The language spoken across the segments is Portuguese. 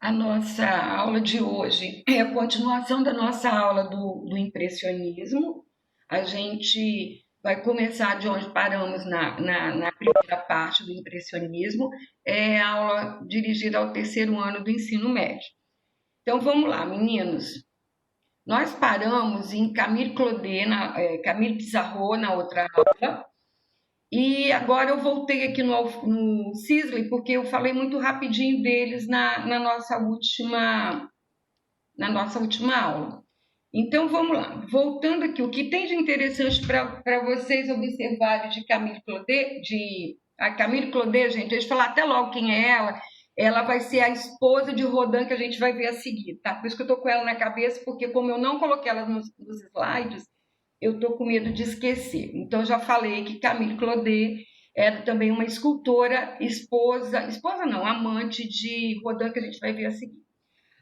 A nossa aula de hoje é a continuação da nossa aula do impressionismo. A gente vai começar de onde paramos na primeira parte do impressionismo, é a aula dirigida ao terceiro ano do ensino médio. Então vamos lá, meninos. Nós paramos em Camille Claudet, Camille Pissarro na outra aula, e agora eu voltei aqui no Sisley, porque eu falei muito rapidinho deles na nossa última aula. Então vamos lá, voltando aqui, o que tem de interessante para vocês observarem de Camille Claudet, a Camille Claudet, gente, deixa eu falar até logo quem é ela vai ser a esposa de Rodin que a gente vai ver a seguir, tá? Por isso que eu tô com ela na cabeça, porque como eu não coloquei ela nos slides, eu tô com medo de esquecer. Então eu já falei que Camille Claudet era também uma escultora, esposa não, amante de Rodin que a gente vai ver a seguir.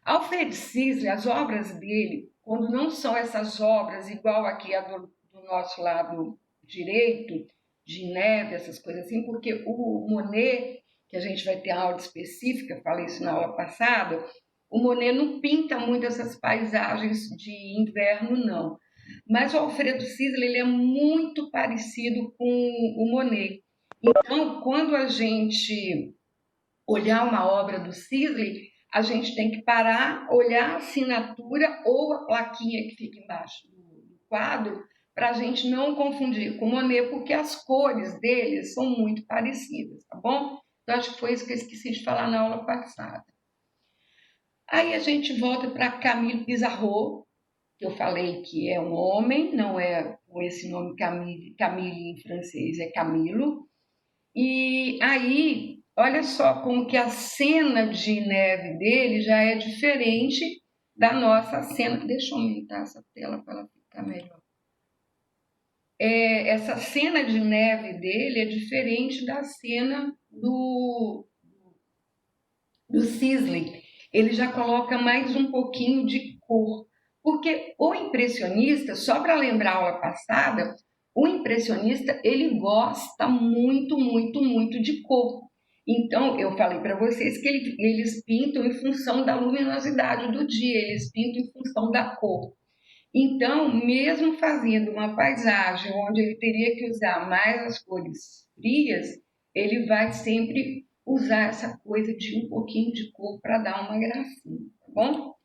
Alfred Sisley, as obras dele, quando não são essas obras igual aqui a do nosso lado direito, de neve, essas coisas assim, porque o Monet, que a gente vai ter aula específica, falei isso na aula passada, o Monet não pinta muito essas paisagens de inverno, não. Mas o Alfredo Sisley ele é muito parecido com o Monet. Então, quando a gente olhar uma obra do Sisley, a gente tem que parar, olhar a assinatura ou a plaquinha que fica embaixo do quadro, para a gente não confundir com o Monet, porque as cores deles são muito parecidas, tá bom? Então, acho que foi isso que eu esqueci de falar na aula passada. Aí a gente volta para Camille Pissarro, que eu falei que é um homem, não é com esse nome Camille, Camille em francês é Camilo. E aí, olha só como que a cena de neve dele já é diferente da nossa cena. Deixa eu aumentar essa tela para ela ficar melhor. Essa cena de neve dele é diferente da cena do Sisley. Ele já coloca mais um pouquinho de cor. Porque o impressionista, só para lembrar a aula passada, o impressionista ele gosta muito, muito, muito de cor. Então, eu falei para vocês que eles pintam em função da luminosidade do dia, eles pintam em função da cor. Então, mesmo fazendo uma paisagem onde ele teria que usar mais as cores frias, ele vai sempre usar essa coisa de um pouquinho de cor para dar uma gracinha, tá bom?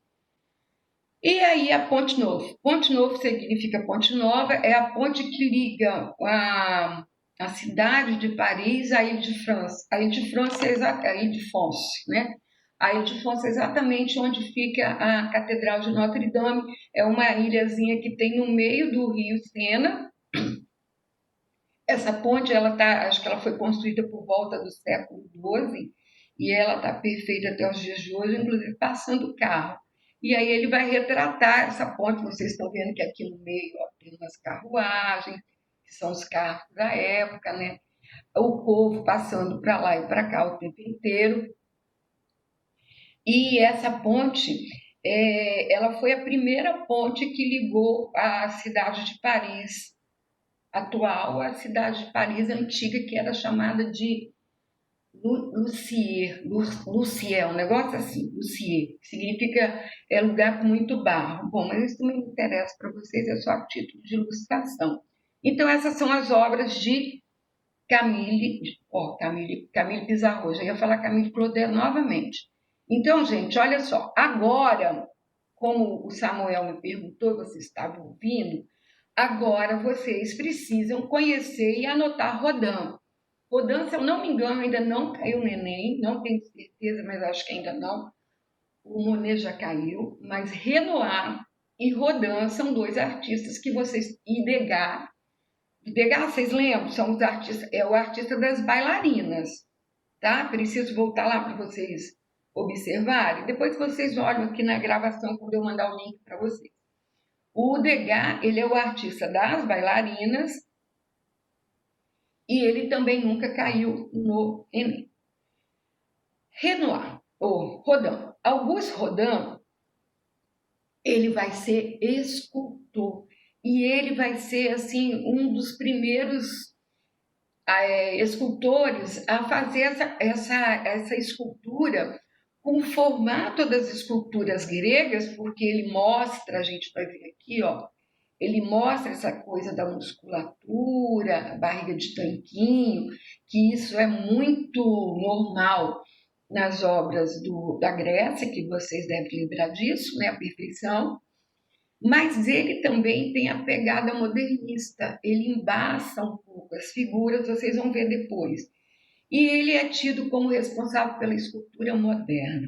E aí a Ponte Novo. Ponte Novo significa Ponte Nova, é a ponte que liga a cidade de Paris à Ilha de France. A Ilha de France é a Ilha de France, né? A Ilha de France é exatamente onde fica a Catedral de Notre-Dame. É uma ilhazinha que tem no meio do rio Sena. Essa ponte, acho que ela foi construída por volta do século XII e ela está perfeita até os dias de hoje, inclusive passando carro. E aí ele vai retratar essa ponte, vocês estão vendo que aqui no meio tem umas carruagens, que são os carros da época, né? O povo passando para lá e para cá o tempo inteiro. E essa ponte, ela foi a primeira ponte que ligou a cidade de Paris atual à cidade de Paris antiga, que era chamada de Lucier, um negócio assim, Lucier, que significa lugar com muito barro. Bom, mas isso também não interessa para vocês, é só a título de ilustração. Então, essas são as obras de Camille Pissarro, já ia falar Camille Claudet novamente. Então, gente, olha só, agora, como o Samuel me perguntou, vocês estavam ouvindo, agora vocês precisam conhecer e anotar Rodin. Rodin, se eu não me engano, ainda não caiu no Enem, não tenho certeza, mas acho que ainda não. O Monet já caiu, mas Renoir e Rodin são dois artistas que vocês... E Degas. Degas, vocês lembram? São os artistas, é o artista das bailarinas, tá? Preciso voltar lá para vocês observarem. Depois vocês olham aqui na gravação quando eu mandar o link para vocês. O Degas, ele é o artista das bailarinas e ele também nunca caiu no Enem. Renoir, ou Rodin. Auguste Rodin, ele vai ser escultor. E ele vai ser, assim, um dos primeiros escultores a fazer essa escultura com o formato das esculturas gregas, porque ele mostra, a gente vai ver aqui, ó, ele mostra essa coisa da musculatura, a barriga de tanquinho, que isso é muito normal nas obras da Grécia, que vocês devem lembrar disso, né, a perfeição. Mas ele também tem a pegada modernista, ele embaça um pouco as figuras, vocês vão ver depois. E ele é tido como responsável pela escultura moderna.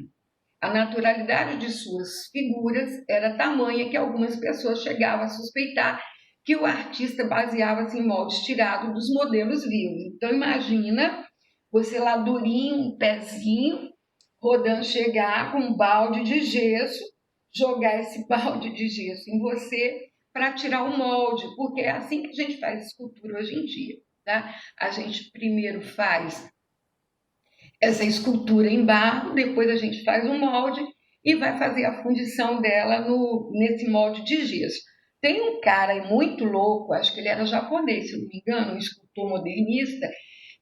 A naturalidade de suas figuras era tamanha que algumas pessoas chegavam a suspeitar que o artista baseava-se em moldes tirados dos modelos vivos. Então imagina você lá durinho, um pezinho, Rodin chegar com um balde de gesso, jogar esse balde de gesso em você para tirar o molde, porque é assim que a gente faz escultura hoje em dia, tá? A gente primeiro faz essa escultura em barro, depois a gente faz um molde e vai fazer a fundição dela nesse molde de gesso. Tem um cara muito louco, acho que ele era japonês, se não me engano, um escultor modernista,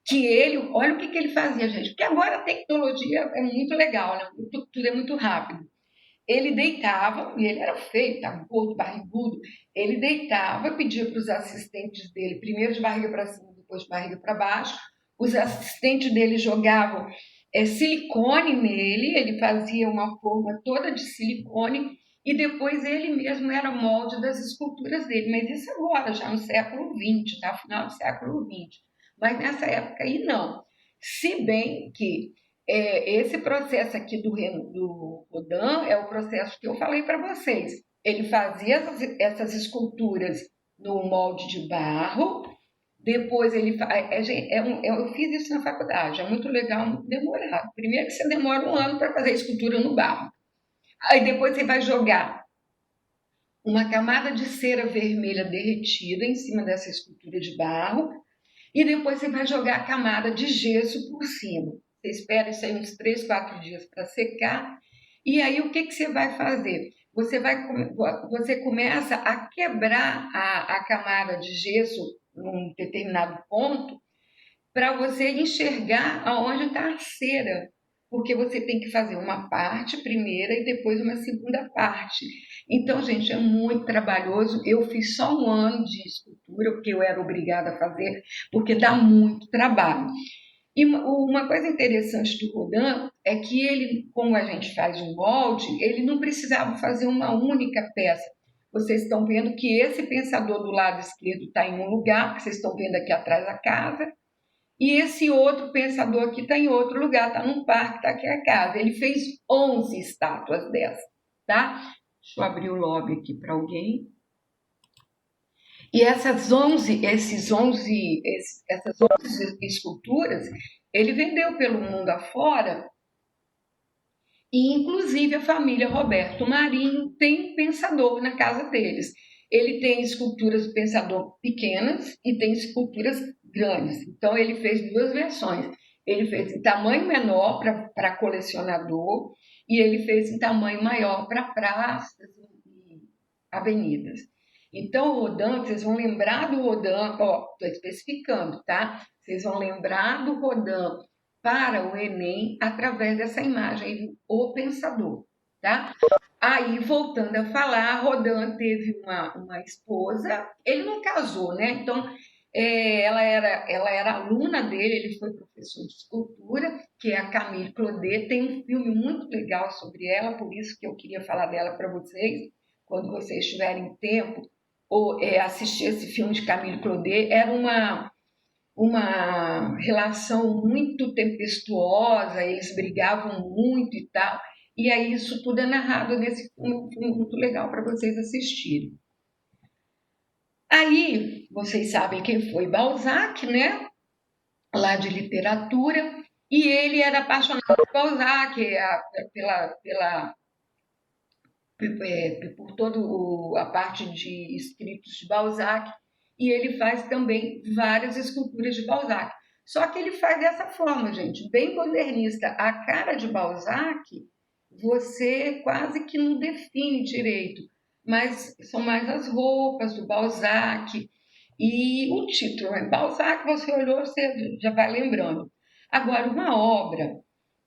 que ele, olha o que ele fazia, gente, porque agora a tecnologia é muito legal, né? Tudo é muito rápido. Ele deitava, e ele era feio, tá gordo, barrigudo, ele deitava, pedia para os assistentes dele, primeiro de barriga para cima, depois de barriga para baixo, os assistentes dele jogavam silicone nele, ele fazia uma forma toda de silicone, e depois ele mesmo era molde das esculturas dele, mas isso agora, já no século XX, tá? Final do século XX. Mas nessa época aí não. Se bem que esse processo aqui do Rodin é o processo que eu falei para vocês. Ele fazia essas esculturas no molde de barro, depois ele eu fiz isso na faculdade, é muito legal, muito demorado. Primeiro que você demora 1 ano para fazer a escultura no barro. Aí depois você vai jogar uma camada de cera vermelha derretida em cima dessa escultura de barro, e depois você vai jogar a camada de gesso por cima. Você espera isso aí uns 3, 4 dias para secar. E aí o que você vai fazer? Você começa a quebrar a camada de gesso num determinado ponto para você enxergar aonde está a cera, porque você tem que fazer uma parte primeira e depois uma segunda parte. Então, gente, é muito trabalhoso. Eu fiz só 1 ano de escultura, porque eu era obrigada a fazer, porque dá muito trabalho. E uma coisa interessante do Rodin é que ele, como a gente faz um molde, ele não precisava fazer uma única peça. Vocês estão vendo que esse pensador do lado esquerdo está em um lugar, que vocês estão vendo aqui atrás da casa, e esse outro pensador aqui está em outro lugar, está num parque, está aqui a casa. Ele fez 11 estátuas dessas, tá? Deixa eu abrir o lobby aqui para alguém. E essas 11 esculturas, ele vendeu pelo mundo afora, e inclusive a família Roberto Marinho tem um pensador na casa deles. Ele tem esculturas do pensador pequenas e tem esculturas grandes. Então ele fez 2 versões. Ele fez em tamanho menor para colecionador e ele fez em tamanho maior para praças e avenidas. Então, o Rodin, vocês vão lembrar do Rodin, ó, estou especificando, tá? Vocês vão lembrar do Rodin para o Enem através dessa imagem, o pensador, tá? Aí, voltando a falar, Rodin teve uma esposa, ele não casou, né? Então, ela era aluna dele, ele foi professor de escultura, que é a Camille Claudet. Tem um filme muito legal sobre ela, por isso que eu queria falar dela para vocês, quando vocês tiverem tempo, ou assistir esse filme de Camille Claudet. Era uma relação muito tempestuosa, eles brigavam muito e tal, e aí isso tudo é narrado nesse filme, um filme muito legal para vocês assistirem. Aí, vocês sabem quem foi Balzac, né? Lá de literatura, e ele era apaixonado por Balzac, por toda a parte de escritos de Balzac, e ele faz também várias esculturas de Balzac. Só que ele faz dessa forma, gente, bem modernista. A cara de Balzac, você quase que não define direito, mas são mais as roupas do Balzac e o título, né? Balzac, você olhou, você já vai lembrando. Agora, uma obra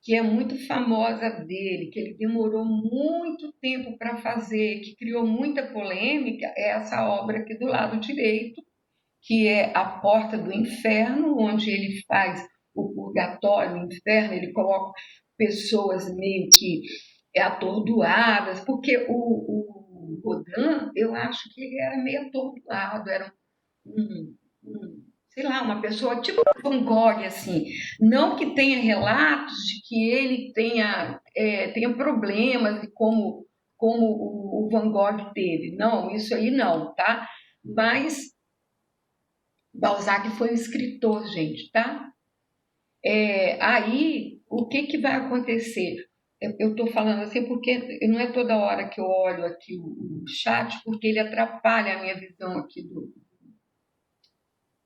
que é muito famosa dele, que ele demorou muito tempo para fazer, que criou muita polêmica, é essa obra aqui do lado direito, que é A Porta do Inferno, onde ele faz o purgatório, o inferno, ele coloca pessoas meio que atordoadas, porque o Rodin, eu acho que ele era meio atordoado, era sei lá, uma pessoa tipo Van Gogh, assim. Não que tenha relatos de que ele tenha problemas, como o Van Gogh teve. Não, isso aí não, tá? Mas Balzac foi um escritor, gente, tá? Aí, o que que vai acontecer? Eu estou falando assim porque não é toda hora que eu olho aqui o chat, porque ele atrapalha a minha visão aqui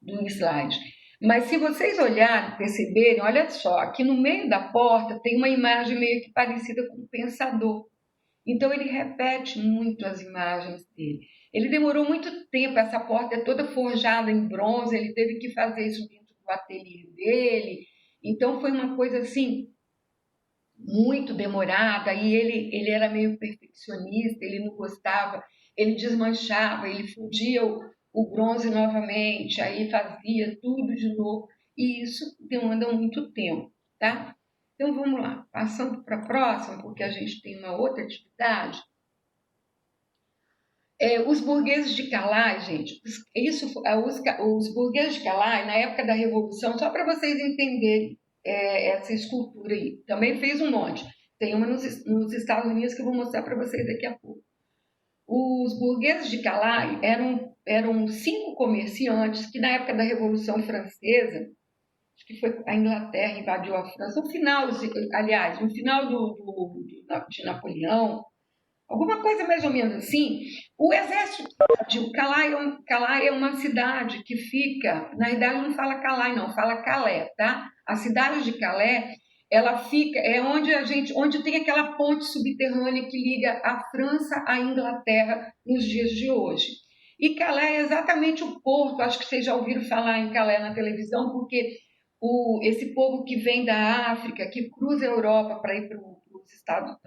do slide. Mas se vocês olharem, perceberem, olha só, aqui no meio da porta tem uma imagem meio que parecida com o pensador. Então ele repete muito as imagens dele. Ele demorou muito tempo, essa porta é toda forjada em bronze, ele teve que fazer isso dentro do ateliê dele. Então foi uma coisa assim muito demorada, e ele era meio perfeccionista, ele não gostava, ele desmanchava, ele fundia o bronze novamente, aí fazia tudo de novo, e isso demanda muito tempo, tá? Então vamos lá, passando para a próxima, porque a gente tem uma outra atividade. Os burgueses de Calais, gente, os burgueses de Calais, na época da Revolução, só para vocês entenderem essa escultura aí, também fez um monte. Tem uma nos Estados Unidos que eu vou mostrar para vocês daqui a pouco. Os burgueses de Calais eram 5 comerciantes que, na época da Revolução Francesa, acho que foi a Inglaterra invadiu a França, no final, aliás, no final de Napoleão, alguma coisa mais ou menos assim. O exército de Calais é uma cidade que fica, na verdade não fala Calais não, fala Calais, tá? A cidade de Calais, ela fica, onde tem aquela ponte subterrânea que liga a França à Inglaterra nos dias de hoje. E Calais é exatamente o porto, acho que vocês já ouviram falar em Calais na televisão, porque esse povo que vem da África, que cruza a Europa para ir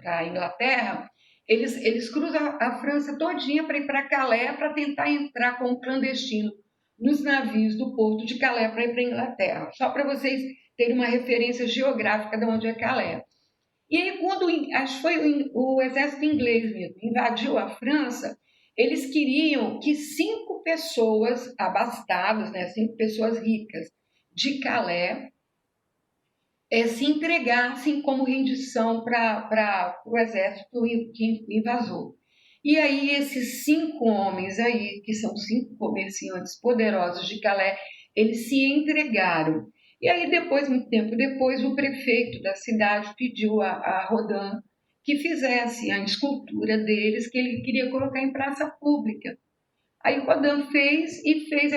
para a Inglaterra, eles cruzam a França todinha para ir para Calais para tentar entrar como clandestino nos navios do porto de Calais para ir para a Inglaterra. Só para vocês terem uma referência geográfica de onde é Calais. E aí, quando acho que foi o exército inglês mesmo invadiu a França, eles queriam que 5 pessoas abastadas, né, 5 pessoas ricas de Calais, se entregassem como rendição para o exército que invasou. E aí esses 5 homens aí, que são 5 comerciantes poderosos de Calais, eles se entregaram. E aí depois, muito tempo depois, o prefeito da cidade pediu a Rodin que fizesse a escultura deles, que ele queria colocar em praça pública. Aí o Rodin fez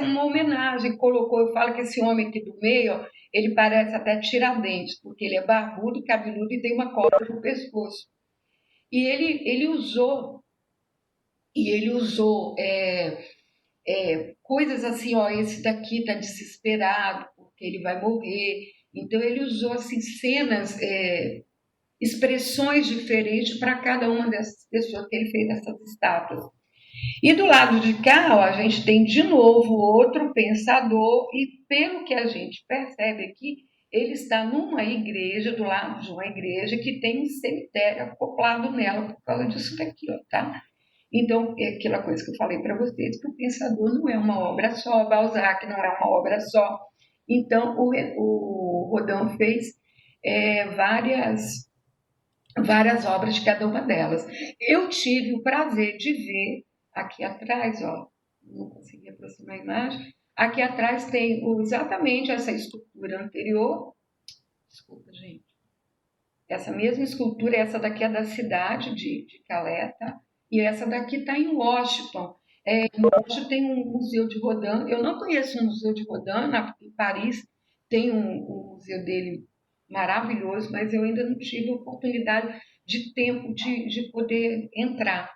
uma homenagem, colocou, eu falo que esse homem aqui do meio, ó, ele parece até Tiradentes, porque ele é barbudo, cabeludo e tem uma cobra no pescoço. E ele usou coisas assim, ó, esse daqui está desesperado porque ele vai morrer. Então ele usou assim cenas, expressões diferentes para cada uma dessas pessoas que ele fez essas estátuas. E do lado de cá, ó, a gente tem de novo outro pensador, e pelo que a gente percebe aqui, ele está numa igreja, do lado de uma igreja que tem um cemitério acoplado nela por causa disso daqui, ó, tá? Então, é aquela coisa que eu falei para vocês, que o pensador não é uma obra só, Balzac não é uma obra só. Então, o Rodin fez várias obras de cada uma delas. Eu tive o prazer de ver aqui atrás, ó, não consegui aproximar a imagem, aqui atrás tem exatamente essa escultura anterior, desculpa, gente, essa mesma escultura, essa daqui é da cidade de Calais, tá? E essa daqui está em Washington. Em Washington tem um museu de Rodin, eu não conheço um museu de Rodin, em Paris tem um museu dele maravilhoso, mas eu ainda não tive oportunidade de tempo de poder entrar.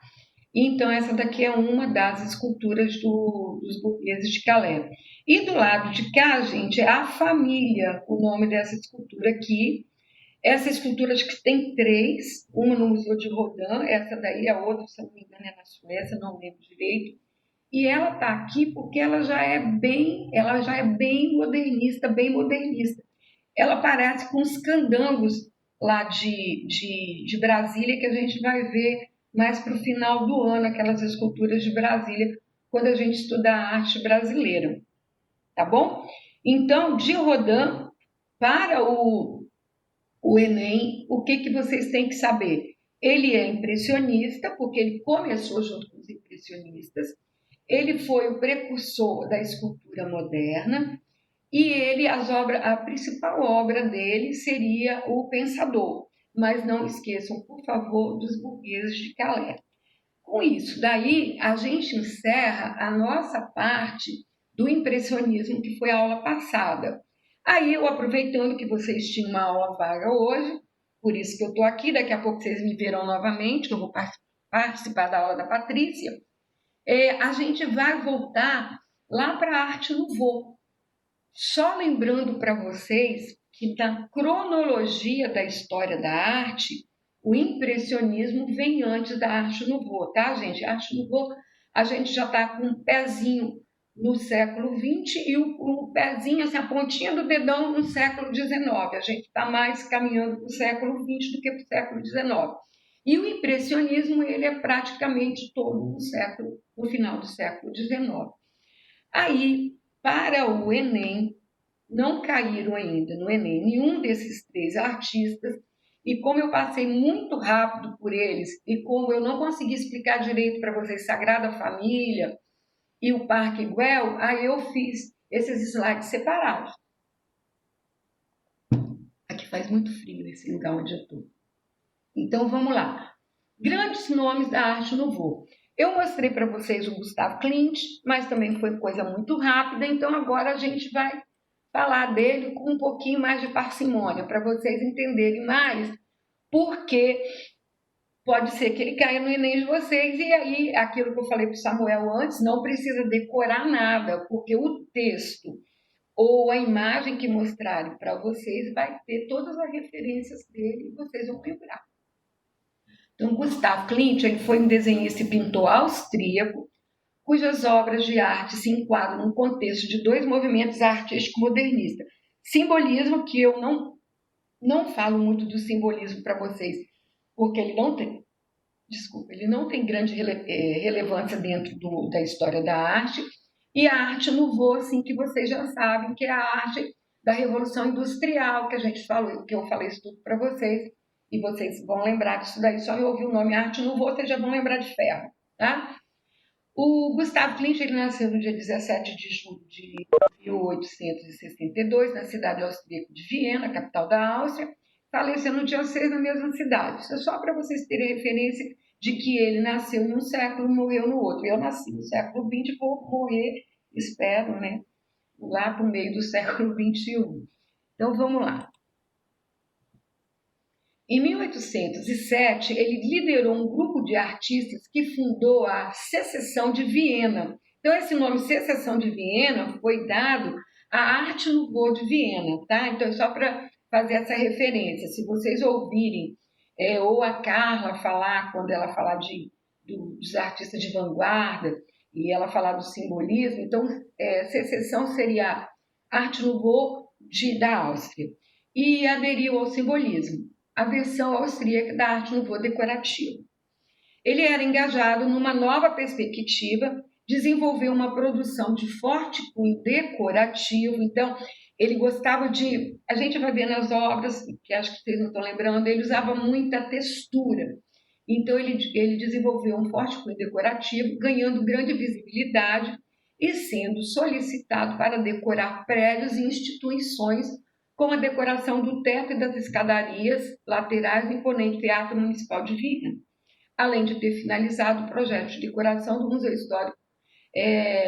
Então, essa daqui é uma das esculturas dos burgueses de Calais. E do lado de cá, gente, é a família, o nome dessa escultura aqui. Essa escultura acho que tem 3, uma no Museu de Rodin, essa daí, a outra, se não me engano, é na Suécia, não lembro direito. E ela está aqui porque ela já é bem modernista, bem modernista. Ela parece com os candangos lá de Brasília, que a gente vai ver mais para o final do ano, aquelas esculturas de Brasília, quando a gente estuda a arte brasileira. Tá bom? Então, de Rodin para o Enem, o que vocês têm que saber? Ele é impressionista, porque ele começou junto com os impressionistas, ele foi o precursor da escultura moderna, e a principal obra dele seria O Pensador. Mas não esqueçam, por favor, dos burgueses de Calais. Com isso, daí a gente encerra a nossa parte do impressionismo, que foi a aula passada. Aí eu, aproveitando que vocês tinham uma aula vaga hoje, por isso que eu estou aqui, daqui a pouco vocês me verão novamente, que eu vou participar da aula da Patrícia, a gente vai voltar lá para a arte nouveau. Só lembrando para vocês que na cronologia da história da arte, o impressionismo vem antes da arte nouveau, tá, gente? A arte nouveau, a gente já está com um pezinho no século XX e o pezinho, assim, a pontinha do dedão no século XIX. A gente está mais caminhando para o século XX do que para o século XIX. E o impressionismo, ele é praticamente todo no final do século XIX. Aí, para o Enem, não caíram ainda no Enem nenhum desses 3 artistas, e como eu passei muito rápido por eles, e como eu não consegui explicar direito para vocês Sagrada Família e o Parque Güell, aí eu fiz esses slides separados. Aqui faz muito frio esse lugar onde eu estou. Então vamos lá. Grandes nomes da arte nouveau. Eu mostrei para vocês o Gustav Klimt, mas também foi coisa muito rápida, então agora a gente vai falar dele com um pouquinho mais de parcimônia, para vocês entenderem mais, porque pode ser que ele caia no Enem de vocês, e aí, aquilo que eu falei para o Samuel antes, não precisa decorar nada, porque o texto ou a imagem que mostrarem para vocês vai ter todas as referências dele e vocês vão lembrar. Então, Gustav Klimt, ele foi um desenhista e pintor austríaco, cujas obras de arte se enquadram no contexto de 2 movimentos artísticos modernistas. Simbolismo, que eu não falo muito do simbolismo para vocês, porque ele não tem grande relevância dentro da história da arte, e a arte nouveau, assim, que vocês já sabem, que é a arte da Revolução Industrial, que eu falei isso tudo para vocês, e vocês vão lembrar disso daí, só eu ouvir o nome arte nouveau, vocês já vão lembrar de ferro, tá? O Gustav Klimt, ele nasceu no dia 17 de julho de 1862, na cidade austríaca de Viena, capital da Áustria, faleceu no dia 6 na mesma cidade. Isso é só para vocês terem referência de que ele nasceu em um século e morreu no outro. Eu nasci no século XX e vou morrer, espero, né, lá para o meio do século XXI. Então, vamos lá. Em 1807, ele liderou um grupo de artistas que fundou a Secessão de Viena. Então, esse nome Secessão de Viena foi dado à arte nouveau de Viena, tá? Então, só para fazer essa referência, se vocês ouvirem ou a Carla falar, quando ela falar dos artistas de vanguarda, e ela falar do simbolismo, então, Secessão seria arte nouveau da Áustria, e aderiu ao simbolismo, a versão austríaca da arte nouveau decorativa. Ele era engajado numa nova perspectiva, desenvolveu uma produção de forte cunho decorativo, então ele gostava de, a gente vai ver nas obras, que acho que vocês não estão lembrando, ele usava muita textura, então ele desenvolveu um forte cunho decorativo, ganhando grande visibilidade e sendo solicitado para decorar prédios e instituições, com a decoração do teto e das escadarias laterais do imponente Teatro Municipal de Viena, além de ter finalizado o projeto de decoração do Museu Histórico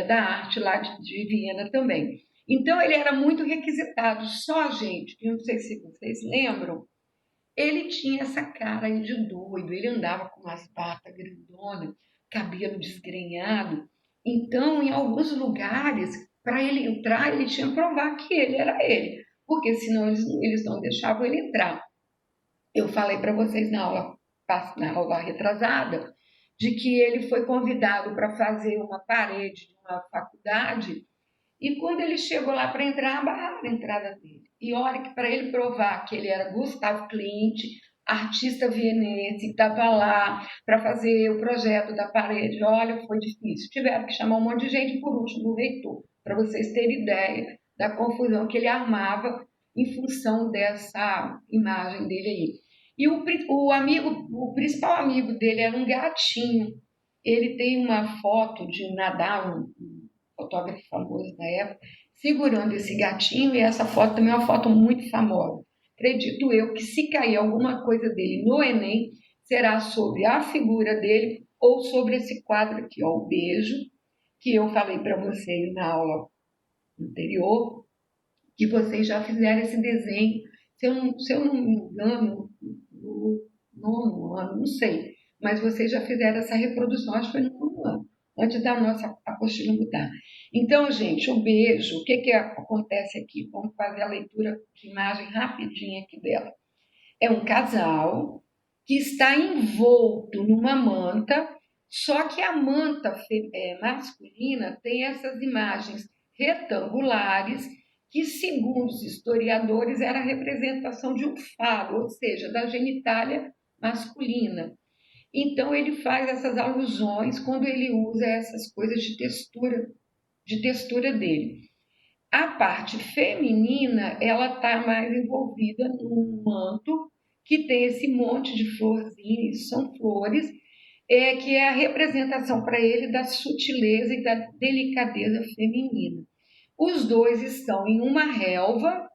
da Arte lá de Viena também. Então, ele era muito requisitado. Só, gente, que não sei se vocês lembram, ele tinha essa cara aí de doido, ele andava com umas batas grandonas, cabelo desgrenhado. Então, em alguns lugares, para ele entrar, ele tinha que provar que ele era ele, porque senão eles não deixavam ele entrar. Eu falei para vocês na aula retrasada, de que ele foi convidado para fazer uma parede de uma faculdade, e quando ele chegou lá para entrar, barraram a entrada dele. E olha que para ele provar que ele era Gustavo Klimt, artista vienense, que estava lá para fazer o projeto da parede, olha, foi difícil. Tiveram que chamar um monte de gente, por último, o reitor, para vocês terem ideia da confusão que ele armava em função dessa imagem dele aí. E o principal amigo dele era um gatinho. Ele tem uma foto de Nadal, um fotógrafo famoso da época, segurando esse gatinho, e essa foto também é uma foto muito famosa. Acredito eu que se cair alguma coisa dele no Enem, será sobre a figura dele ou sobre esse quadro aqui, ó, o beijo, que eu falei para vocês na aula anterior, que vocês já fizeram esse desenho, se eu não me engano, no nono ano, não sei, mas vocês já fizeram essa reprodução, acho que foi no nono ano, antes da nossa apostila mudar. Então, gente, o beijo, o que, que acontece aqui? Vamos fazer a leitura de imagem rapidinha aqui dela. É um casal que está envolto numa manta, só que a manta masculina tem essas imagens retangulares que, segundo os historiadores, era a representação de um falo, ou seja, da genitália masculina. Então ele faz essas alusões quando ele usa essas coisas de textura dele. A parte feminina, ela está mais envolvida num manto que tem esse monte de florzinhas, são flores, que é a representação para ele da sutileza e da delicadeza feminina. Os dois estão em uma relva,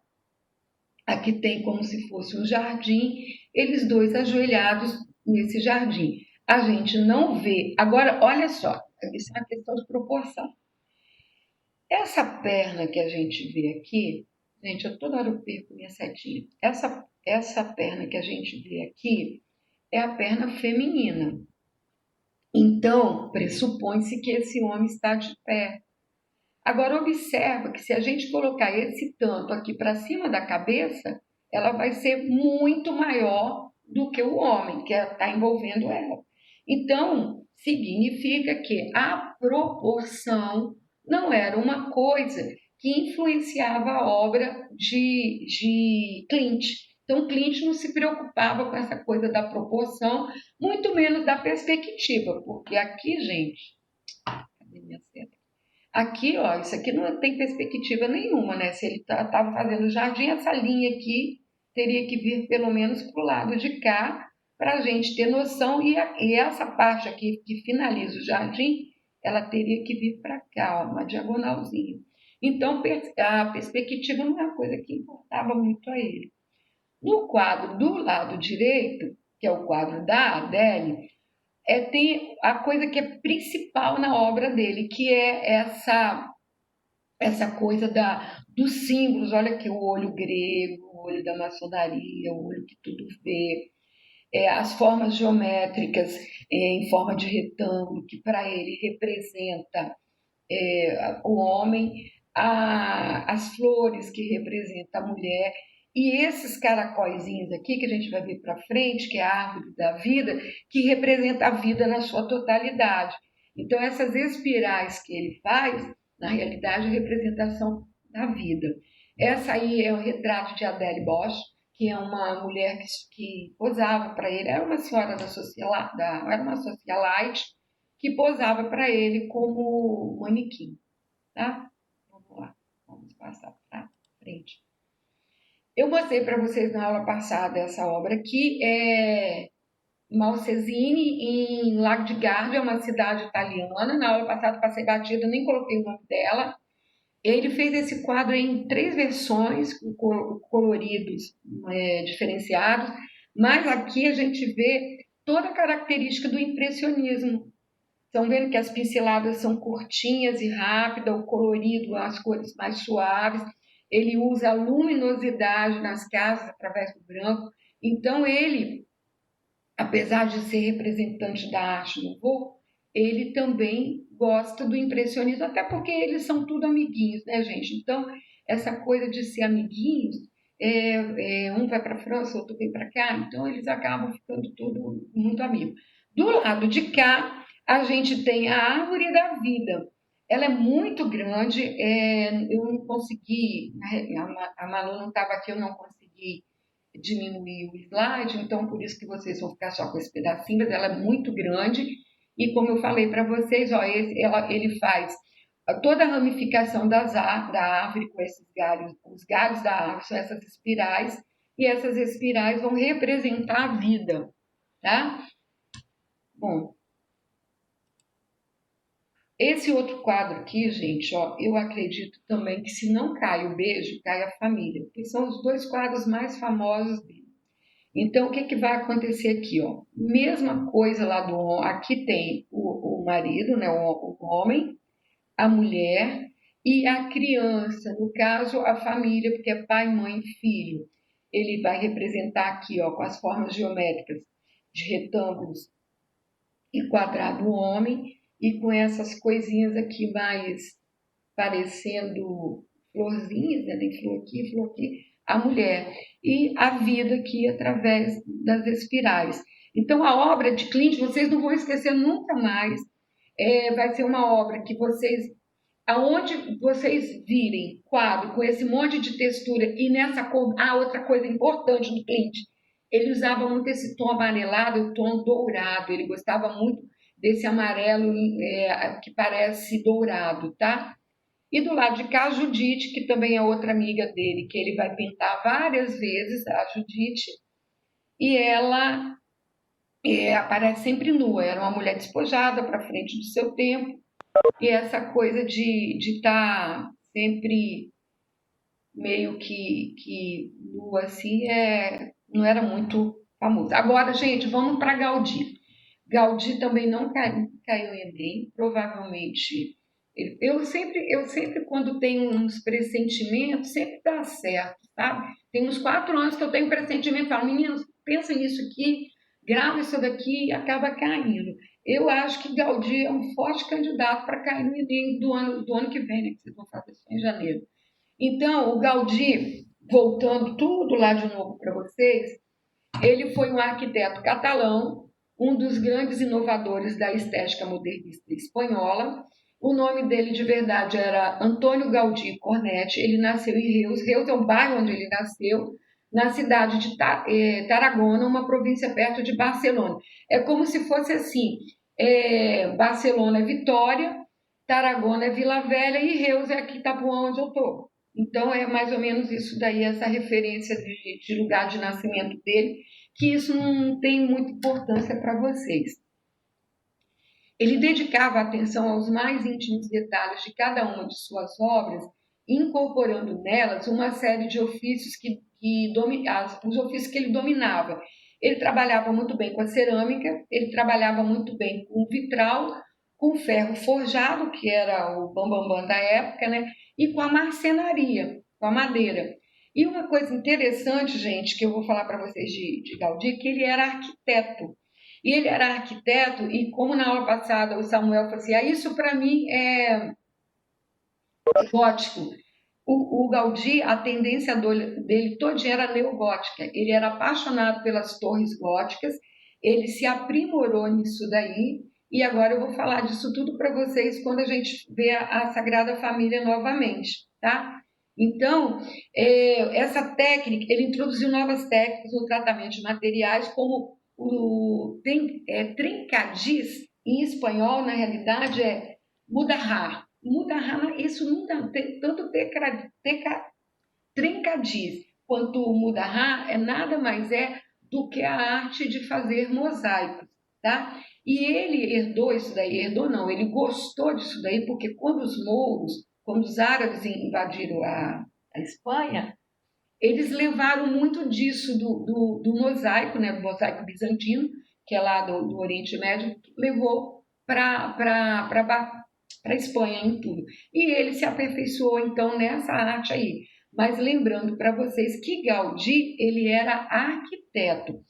aqui tem como se fosse um jardim, eles dois ajoelhados nesse jardim. A gente não vê. Agora, olha só, isso é uma questão de proporção. Essa perna que a gente vê aqui, gente, eu toda hora eu perco minha setinha. Essa perna que a gente vê aqui é a perna feminina. Então, pressupõe-se que esse homem está de pé. Agora, observa que se a gente colocar esse tanto aqui para cima da cabeça, ela vai ser muito maior do que o homem, que está envolvendo ela. Então, significa que a proporção não era uma coisa que influenciava a obra de Klimt. Então, Klimt não se preocupava com essa coisa da proporção, muito menos da perspectiva, porque aqui, gente, cadê minha seta? Aqui, ó, isso aqui não tem perspectiva nenhuma, né? Se ele estava fazendo jardim, essa linha aqui teria que vir pelo menos para o lado de cá, para a gente ter noção, e essa parte aqui que finaliza o jardim, ela teria que vir para cá, ó, uma diagonalzinha. Então, a perspectiva não é uma coisa que importava muito a ele. No quadro do lado direito, que é o quadro da Adele, tem a coisa que é principal na obra dele, que é essa coisa dos símbolos. Olha aqui o olho grego, o olho da maçonaria, o olho que tudo vê, as formas geométricas em forma de retângulo, que para ele representa o homem, as flores que representam a mulher, e esses caracóizinhos aqui que a gente vai ver para frente, que é a árvore da vida, que representa a vida na sua totalidade. Então, essas espirais que ele faz, na realidade, é a representação da vida. Essa aí é o retrato de Adele Bosch, que é uma mulher que posava para ele, era uma senhora era uma socialite, que posava para ele como manequim, tá? Vamos lá, vamos passar para frente. Eu mostrei para vocês na aula passada essa obra aqui, é Malcesine, em Lago de Garda, é uma cidade italiana. Na aula passada passei batida, nem coloquei o nome dela. Ele fez esse quadro em 3 versões, com coloridos diferenciados, mas aqui a gente vê toda a característica do impressionismo. Estão vendo que as pinceladas são curtinhas e rápidas, o colorido, as cores mais suaves. Ele usa a luminosidade nas casas através do branco. Então, ele, apesar de ser representante da arte nouveau, ele também gosta do impressionismo, até porque eles são tudo amiguinhos, né, gente? Então, essa coisa de ser amiguinhos, um vai para a França, outro vem para cá, então eles acabam ficando tudo muito amigos. Do lado de cá, a gente tem a árvore da vida. Ela é muito grande, eu não consegui, a Malu não estava aqui, eu não consegui diminuir o slide, então por isso que vocês vão ficar só com esse pedacinho, mas ela é muito grande, e como eu falei para vocês, ó, ele faz toda a ramificação da árvore com esses galhos, os galhos da árvore são essas espirais, e essas espirais vão representar a vida, tá? Bom, esse outro quadro aqui, gente, ó, eu acredito também que se não cai o beijo, cai a família, que são os dois quadros mais famosos dele. Então, o que, que vai acontecer aqui, ó? Mesma coisa lá do aqui tem o marido, né, o homem, a mulher e a criança, no caso, a família, porque é pai, mãe e filho. Ele vai representar aqui, ó, com as formas geométricas de retângulos e quadrado o homem, e com essas coisinhas aqui mais parecendo florzinhas, né? Tem flor aqui, a mulher. E a vida aqui através das espirais. Então, a obra de Klimt, vocês não vão esquecer nunca mais. Vai ser uma obra que vocês, aonde vocês virem quadro com esse monte de textura e nessa cor, outra coisa importante do Klimt, ele usava muito esse tom amarelado, o tom dourado, ele gostava muito desse amarelo que parece dourado, tá? E do lado de cá, a Judite, que também é outra amiga dele, que ele vai pintar várias vezes, a Judite, e ela aparece sempre nua, era uma mulher despojada para frente do seu tempo, e essa coisa de estar sempre meio que nua assim, não era muito famoso. Agora, gente, vamos para Gaudí. Gaudí também não caiu em Enem, provavelmente. Eu sempre, quando tenho uns pressentimentos, sempre dá certo, sabe? Tem uns 4 anos que eu tenho pressentimento, falo, meninos, pensa nisso aqui, grava isso daqui e acaba caindo. Eu acho que Gaudí é um forte candidato para cair no Enem do ano que vem, né? Que vocês vão fazer isso em janeiro. Então, o Gaudí, voltando tudo lá de novo para vocês, ele foi um arquiteto catalão, um dos grandes inovadores da estética modernista espanhola. O nome dele de verdade era Antônio Gaudí Cornetti. Ele nasceu em Reus. Reus é o bairro onde ele nasceu, na cidade de Tarragona, uma província perto de Barcelona. É como se fosse assim: Barcelona é Vitória, Tarragona é Vila Velha e Reus é aqui Itapuã, onde eu estou. Então é mais ou menos isso daí, essa referência de lugar de nascimento dele, que isso não tem muita importância para vocês. Ele dedicava atenção aos mais íntimos detalhes de cada uma de suas obras, incorporando nelas uma série de ofícios os ofícios que ele dominava. Ele trabalhava muito bem com a cerâmica, ele trabalhava muito bem com o vitral, com o ferro forjado, que era o bambambam da época, né? E com a marcenaria, com a madeira. E uma coisa interessante, gente, que eu vou falar para vocês de Gaudí, que ele era arquiteto. E ele era arquiteto, e como na aula passada o Samuel falou assim, isso para mim é gótico. O Gaudí, a tendência dele todinha era neogótica. Ele era apaixonado pelas torres góticas, ele se aprimorou nisso daí, e agora eu vou falar disso tudo para vocês quando a gente vê a Sagrada Família novamente, tá? Então, essa técnica, ele introduziu novas técnicas no tratamento de materiais, como o trincadis, em espanhol, na realidade, é mudarrar. Mudarrar, isso não dá, tanto trincadis quanto mudarrar nada mais do que a arte de fazer mosaicos, tá? E ele herdou isso daí, herdou não, ele gostou disso daí, porque quando os árabes invadiram a Espanha, eles levaram muito disso do mosaico, né, do mosaico bizantino, que é lá do Oriente Médio, levou para a Espanha em tudo. E ele se aperfeiçoou, então, nessa arte aí. Mas lembrando para vocês que Gaudí, ele era arquiteto.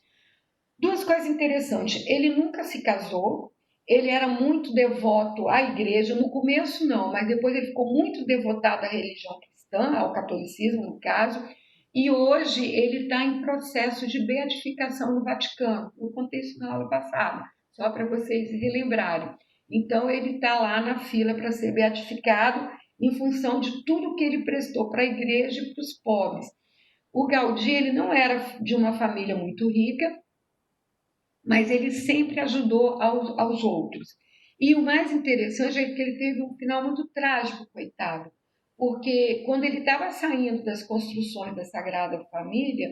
Duas coisas interessantes, ele nunca se casou, ele era muito devoto à igreja, no começo não, mas depois ele ficou muito devotado à religião cristã, ao catolicismo no caso, E hoje ele está em processo de beatificação no Vaticano. Eu contei isso na aula passada, só para vocês relembrarem. Então, ele está lá na fila para ser beatificado em função de tudo que ele prestou para a igreja e para os pobres. O Gaudí ele não era de uma família muito rica, mas ele sempre ajudou aos outros. E o mais interessante é que ele teve um final muito trágico, coitado, porque quando ele estava saindo das construções da Sagrada Família,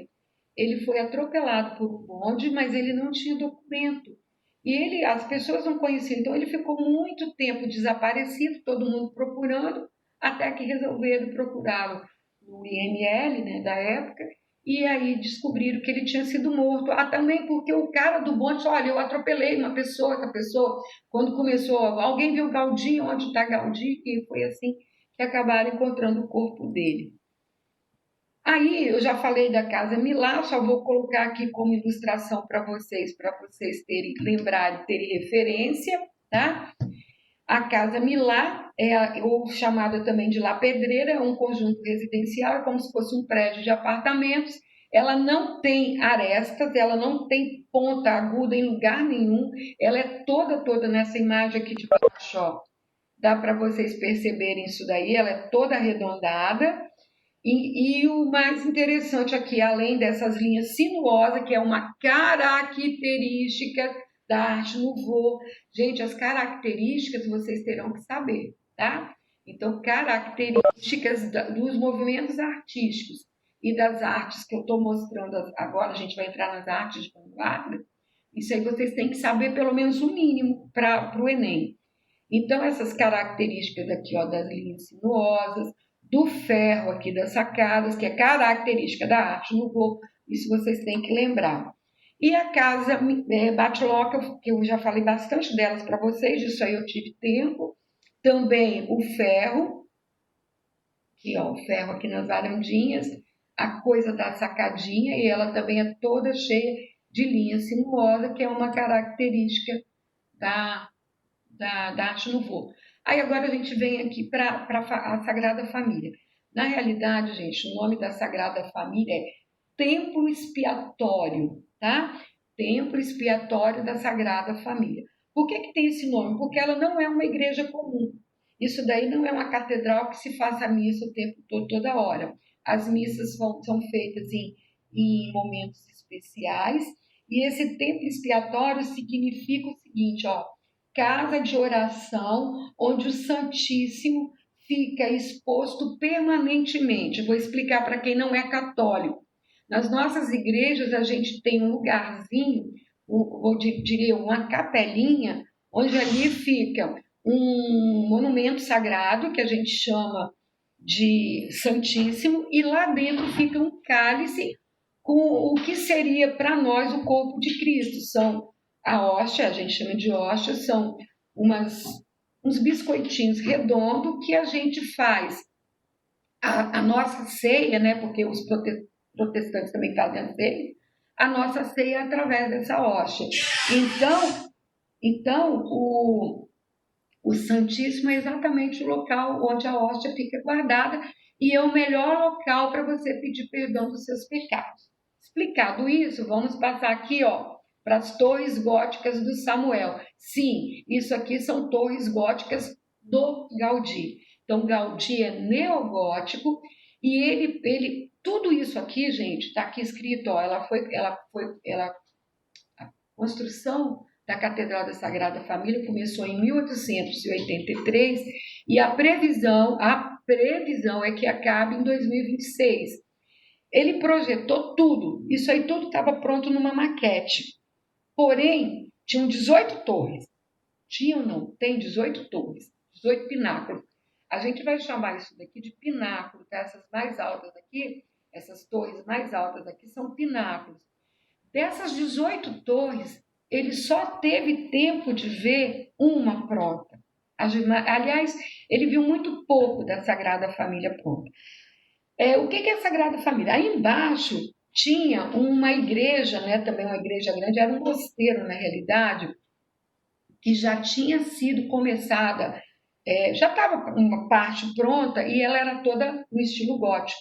ele foi atropelado por um bonde, mas ele não tinha documento. E as pessoas não conheciam, então ele ficou muito tempo desaparecido, todo mundo procurando, até que resolveram procurá-lo no IML, né, da época, e aí descobriram que ele tinha sido morto. Também porque o cara do bonde disse, olha, eu atropelei uma pessoa, essa pessoa, quando começou, alguém viu Gaudí, onde está Gaudí? E foi assim que acabaram encontrando o corpo dele. Aí eu já falei da Casa Milá, só vou colocar aqui como ilustração para vocês terem, lembrarem, terem referência, tá? A Casa Milá, ou chamada também de La Pedreira, é um conjunto residencial, como se fosse um prédio de apartamentos. Ela não tem arestas, ela não tem ponta aguda em lugar nenhum, ela é toda nessa imagem aqui de baixo, ó. Dá para vocês perceberem isso daí, ela é toda arredondada. E o mais interessante aqui, além dessas linhas sinuosas, que é uma característica da arte nouveau. Gente, as características vocês terão que saber, tá? Então, características dos movimentos artísticos e das artes que eu estou mostrando agora, a gente vai entrar nas artes de vanguarda, isso aí vocês têm que saber pelo menos o mínimo para o Enem. Então, essas características aqui, ó, das linhas sinuosas, do ferro aqui das sacadas, que é característica da arte nouveau, isso vocês têm que lembrar. E a casa Batloca, que eu já falei bastante delas para vocês, isso aí eu tive tempo. Também o ferro, que ó, o ferro aqui nas varandinhas, a coisa da sacadinha, e ela também é toda cheia de linha sinuosa, que é uma característica da arte nouveau. Aí agora a gente vem aqui para a Sagrada Família. Na realidade, gente, o nome da Sagrada Família é Templo Expiatório, tá? Templo Expiatório da Sagrada Família. Por que tem esse nome? Porque ela não é uma igreja comum. Isso daí não é uma catedral que se faça missa o tempo todo, toda hora. As missas são feitas em momentos especiais, e esse templo expiatório significa o seguinte, ó, casa de oração, onde o Santíssimo fica exposto permanentemente. Vou explicar para quem não é católico. Nas nossas igrejas, a gente tem um lugarzinho, diria uma capelinha, onde ali fica um monumento sagrado, que a gente chama de Santíssimo, e lá dentro fica um cálice com o que seria para nós o corpo de Cristo. São a hóstia, a gente chama de hóstia, são uns biscoitinhos redondos que a gente faz a nossa ceia, né? Porque os protestantes também fazem a ceia, a nossa ceia é através dessa hóstia. Então o Santíssimo é exatamente o local onde a hóstia fica guardada e é o melhor local para você pedir perdão dos seus pecados. Explicado isso, vamos passar aqui, ó, para as torres góticas do Samuel. Sim, isso aqui são torres góticas do Gaudí. Então, Gaudí é neogótico e ele tudo isso aqui, gente, está aqui escrito, ó, a construção da Catedral da Sagrada Família começou em 1883 e a previsão é que acabe em 2026. Ele projetou tudo, isso aí tudo estava pronto numa maquete. Porém, tinham 18 torres. Tem 18 torres, 18 pináculos. A gente vai chamar isso daqui de pináculo, tá? Essas mais altas aqui, essas torres mais altas aqui são pináculos. Dessas 18 torres, ele só teve tempo de ver uma pronta. Aliás, ele viu muito pouco da Sagrada Família pronta. O que é a Sagrada Família? Aí embaixo tinha uma igreja, né, também uma igreja grande, era um mosteiro na realidade, que já tinha sido começada, já estava uma parte pronta e ela era toda no estilo gótico.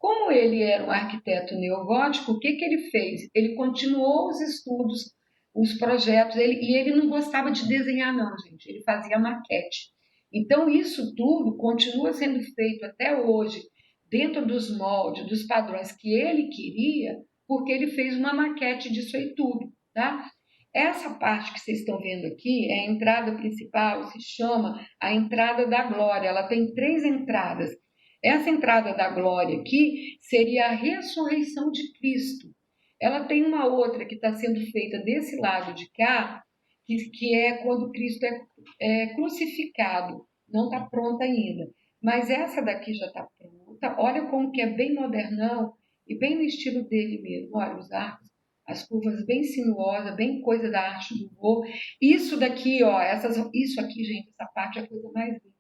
Como ele era um arquiteto neogótico, o que ele fez? Ele continuou os estudos, os projetos, e ele não gostava de desenhar, não, gente. Ele fazia maquete. Então, isso tudo continua sendo feito até hoje, dentro dos moldes, dos padrões que ele queria, porque ele fez uma maquete disso aí tudo, tá? Essa parte que vocês estão vendo aqui é a entrada principal, se chama a entrada da glória. Ela tem 3 entradas. Essa entrada da glória aqui seria a ressurreição de Cristo. Ela tem uma outra que está sendo feita desse lado de cá, que é quando Cristo é crucificado. Não está pronta ainda. Mas essa daqui já está pronta. Olha como que é bem modernão e bem no estilo dele mesmo. Olha os arcos, as curvas bem sinuosas, bem coisa da arte do voo. Isso daqui, ó, isso aqui, gente, essa parte é a coisa mais linda.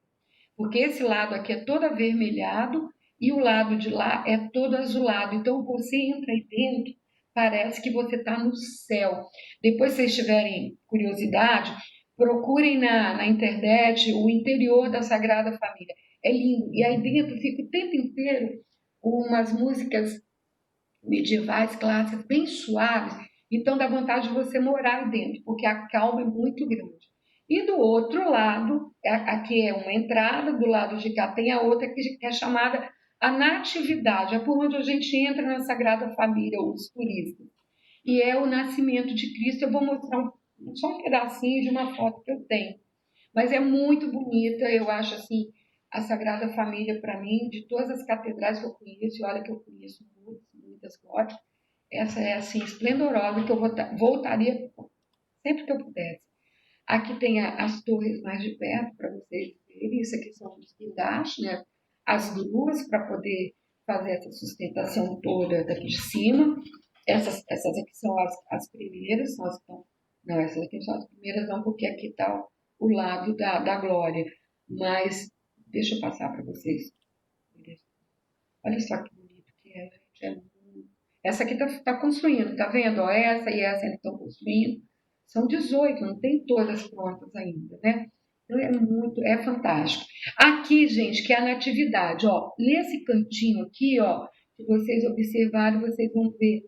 Porque esse lado aqui é todo avermelhado e o lado de lá é todo azulado. Então você entra aí dentro, parece que você está no céu. Depois, se vocês tiverem curiosidade, procurem na internet o interior da Sagrada Família. É lindo. E aí dentro fica o tempo inteiro umas músicas medievais, clássicas, bem suaves. Então dá vontade de você morar aí dentro, porque a calma é muito grande. E do outro lado, aqui é uma entrada, do lado de cá tem a outra que é chamada a Natividade, é por onde a gente entra na Sagrada Família, os turistas. E é o nascimento de Cristo. Eu vou mostrar só um pedacinho de uma foto que eu tenho. Mas é muito bonita, eu acho assim, a Sagrada Família, para mim, de todas as catedrais que eu conheço, e olha que eu conheço muitas góticas, essa é assim, esplendorosa, que eu voltaria sempre que eu pudesse. Aqui tem as torres mais de perto para vocês verem. Isso aqui são os guindastes, né? As gruas para poder fazer essa sustentação toda daqui de cima. Essas aqui são as primeiras, são as que estão. Não, essas aqui são as primeiras, não, porque aqui está o lado da glória. Mas deixa eu passar para vocês. Olha só que bonito que é, gente. Essa aqui está construindo, tá vendo? Ó, essa e essa ainda estão construindo. São 18, não tem todas prontas ainda, né? Então é fantástico. Aqui, gente, que é a natividade, ó, nesse cantinho aqui, ó, se vocês observarem, vocês vão ver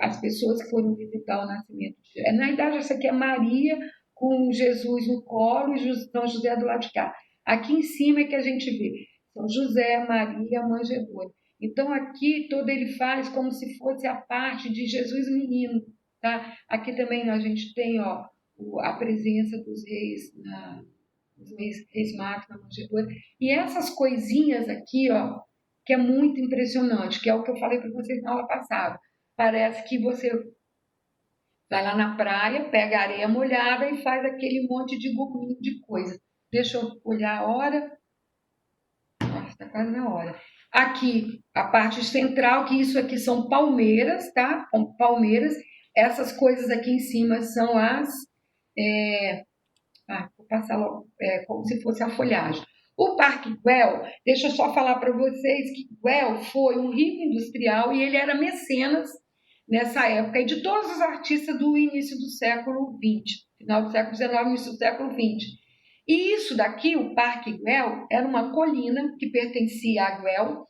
as pessoas que foram visitar o nascimento de Jesus. Na verdade, essa aqui é Maria com Jesus no colo e São José do lado de cá. Aqui em cima é que a gente vê São José, Maria, manjedoura. Então, aqui todo ele faz como se fosse a parte de Jesus menino. Tá? Aqui também a gente tem ó, a presença dos reis, dos reis magos na manjedoura. E essas coisinhas aqui, ó, que é muito impressionante, que é o que eu falei para vocês na aula passada. Parece que você vai lá na praia, pega a areia molhada e faz aquele monte de gominho de coisa. Deixa eu olhar a hora. Nossa, está quase na hora. Aqui, a parte central, que isso aqui são palmeiras, tá? Palmeiras. Essas coisas aqui em cima são vou passar logo, como se fosse a folhagem. O Parque Güell, deixa eu só falar para vocês que Güell foi um rico industrial e ele era mecenas nessa época e de todos os artistas do início do século XX, final do século XIX, início do século XX. E isso daqui, o Parque Güell, era uma colina que pertencia a Güell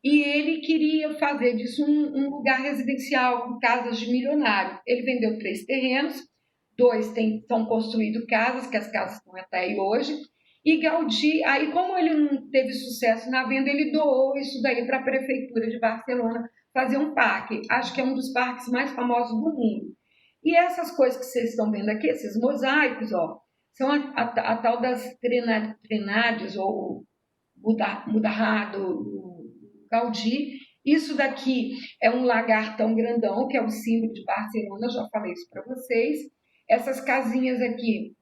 e ele queria fazer disso um lugar residencial com casas de milionário. Ele vendeu 3 terrenos, 2 são construídos casas, que as casas estão até aí hoje, e Gaudí, aí como ele não teve sucesso na venda, ele doou isso daí para a prefeitura de Barcelona fazer um parque. Acho que é um dos parques mais famosos do mundo. E essas coisas que vocês estão vendo aqui, esses mosaicos, ó, são a tal das Trenades, ou Mudarrá do Gaudí. Isso daqui é um lagartão grandão, que é o símbolo de Barcelona, já falei isso para vocês. Essas casinhas aqui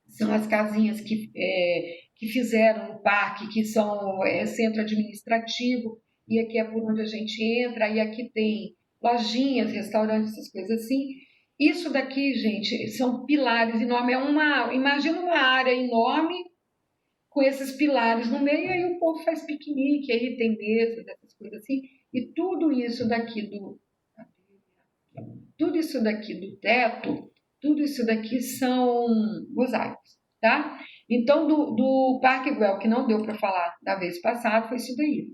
são as casinhas que fizeram no parque, que são centro administrativo, e aqui é por onde a gente entra, e aqui tem lojinhas, restaurantes, essas coisas assim. Isso daqui, gente, são pilares enormes. Imagina uma área enorme com esses pilares no meio, e aí o povo faz piquenique, aí tem mesas, essas coisas assim, e tudo isso daqui do teto, tudo isso daqui são mosaicos, tá? Então, do Parque Güell, que não deu para falar da vez passada, foi isso daí.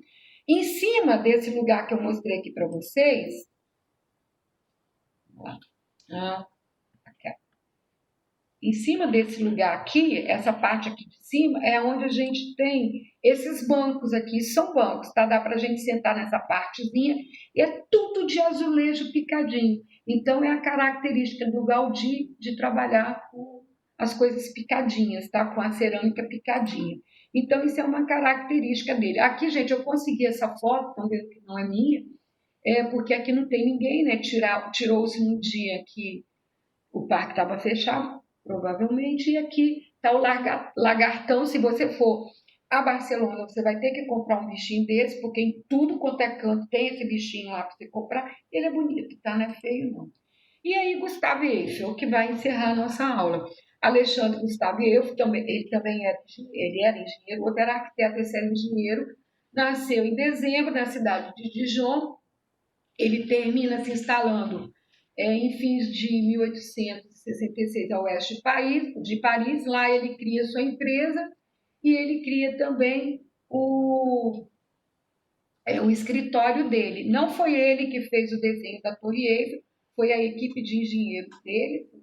Em cima desse lugar que eu mostrei aqui para vocês, em cima desse lugar aqui, essa parte aqui de cima, é onde a gente tem esses bancos aqui, são bancos, tá? Dá para a gente sentar nessa partezinha, e é tudo de azulejo picadinho. Então, é a característica do Gaudí de trabalhar com as coisas picadinhas, tá? Com a cerâmica picadinha. Então, isso é uma característica dele. Aqui, gente, eu consegui essa foto, estão vendo que não é minha, porque aqui não tem ninguém, né? Tirou-se num dia que o parque estava fechado, provavelmente, e aqui está o lagartão. Se você for a Barcelona, você vai ter que comprar um bichinho desse, porque em tudo quanto é canto tem esse bichinho lá para você comprar. Ele é bonito, tá? Não é feio, não. E aí, Gustavo Eiffel, que vai encerrar a nossa aula. Alexandre Gustavo Eiffel, ele também era engenheiro, outro era arquiteto, esse era engenheiro, nasceu em dezembro na cidade de Dijon. Ele termina se instalando em fins de 1866 a oeste de Paris. Lá ele cria sua empresa e ele cria também o escritório dele. Não foi ele que fez o desenho da Torre Eiffel, foi a equipe de engenheiros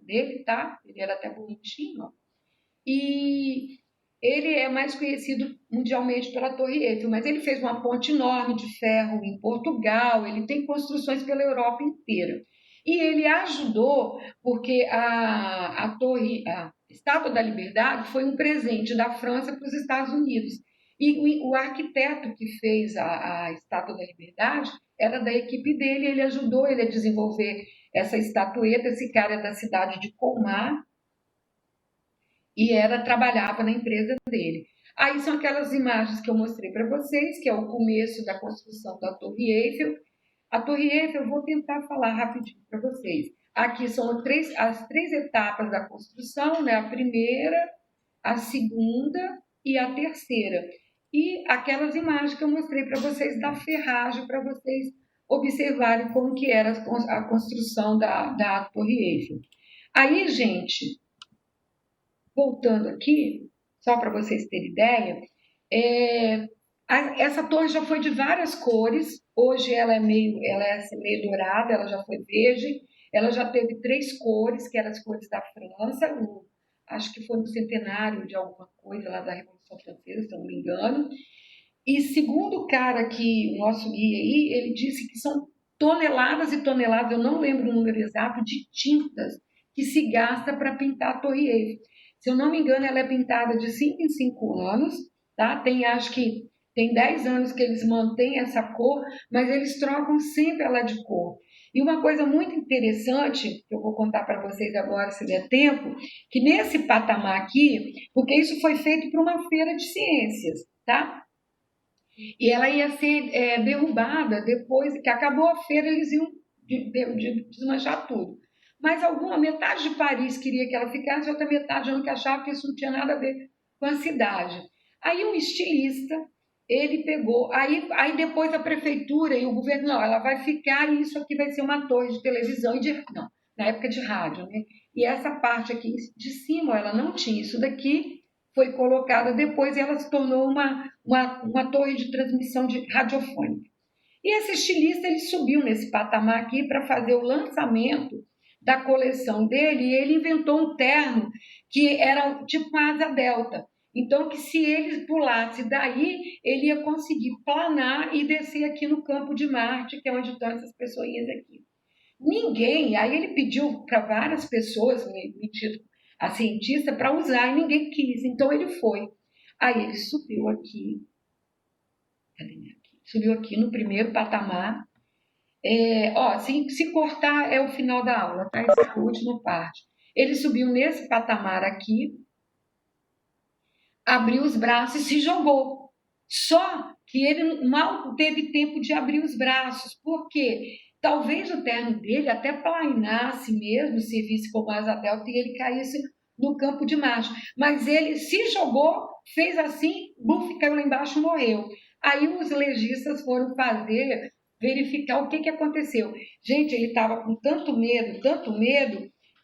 dele, tá? Ele era até bonitinho, ó. E ele é mais conhecido mundialmente pela Torre Eiffel, mas ele fez uma ponte enorme de ferro em Portugal, ele tem construções pela Europa inteira. E ele ajudou porque a Estátua da Liberdade foi um presente da França para os Estados Unidos. E o arquiteto que fez a Estátua da Liberdade era da equipe dele, ele ajudou ele a desenvolver essa estatueta. Esse cara é da cidade de Colmar, e trabalhava na empresa dele. Aí são aquelas imagens que eu mostrei para vocês, que é o começo da construção da Torre Eiffel. A Torre Eiffel, eu vou tentar falar rapidinho para vocês. Aqui são as três etapas da construção, né? A primeira, a segunda e a terceira. E aquelas imagens que eu mostrei para vocês da ferragem, para vocês observarem como que era a construção da Torre Eiffel. Aí, gente, voltando aqui, só para vocês terem ideia, essa torre já foi de várias cores. Hoje ela é meio dourada, ela já foi verde. Ela já teve 3 cores, que eram as cores da França. Acho que foi no centenário de alguma coisa lá da Revolução Francesa, se eu não me engano. E segundo o cara aqui, o nosso guia aí, ele disse que são toneladas e toneladas, eu não lembro o número exato, de tintas que se gasta para pintar a Torre Eiffel. Se eu não me engano, ela é pintada de 5 em 5 anos, tá? Acho que tem 10 anos que eles mantêm essa cor, mas eles trocam sempre ela de cor. E uma coisa muito interessante, que eu vou contar para vocês agora, se der tempo, que nesse patamar aqui, porque isso foi feito para uma feira de ciências, tá? E ela ia ser derrubada depois que acabou a feira, eles iam desmanchar tudo. Mas metade de Paris queria que ela ficasse, outra metade não, que achava que isso não tinha nada a ver com a cidade. Aí um estilista, ele pegou, aí depois a prefeitura e o governo, não, ela vai ficar e isso aqui vai ser uma torre de televisão não, na época de rádio, né? E essa parte aqui de cima, ela não tinha isso daqui, foi colocada depois e ela se tornou uma torre de transmissão radiofônica. E esse estilista, ele subiu nesse patamar aqui para fazer o lançamento da coleção dele, e ele inventou um terno que era tipo uma asa delta. Então, que se ele pulasse daí, ele ia conseguir planar e descer aqui no campo de Marte, que é onde estão essas pessoinhas aqui. Ninguém, aí ele pediu para várias pessoas, metido a cientista, para usar, e ninguém quis, então ele foi. Aí ele subiu aqui, subiu aqui no primeiro patamar. Se cortar é o final da aula, tá? Essa é a última parte. Ele subiu nesse patamar aqui, abriu os braços e se jogou. Só que ele mal teve tempo de abrir os braços, porque talvez o terno dele até plainasse mesmo, servisse como asa delta e ele caísse no campo de Marte. Mas ele se jogou, fez assim, buf, caiu lá embaixo e morreu. Aí os legistas foram verificar o que aconteceu. Gente, ele estava com tanto medo,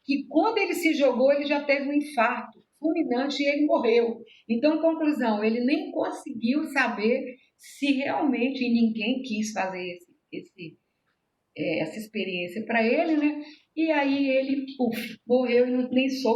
que quando ele se jogou, ele já teve um infarto fulminante e ele morreu. Então, conclusão, ele nem conseguiu saber se realmente ninguém quis fazer essa experiência para ele, né? E aí ele, morreu e nem soube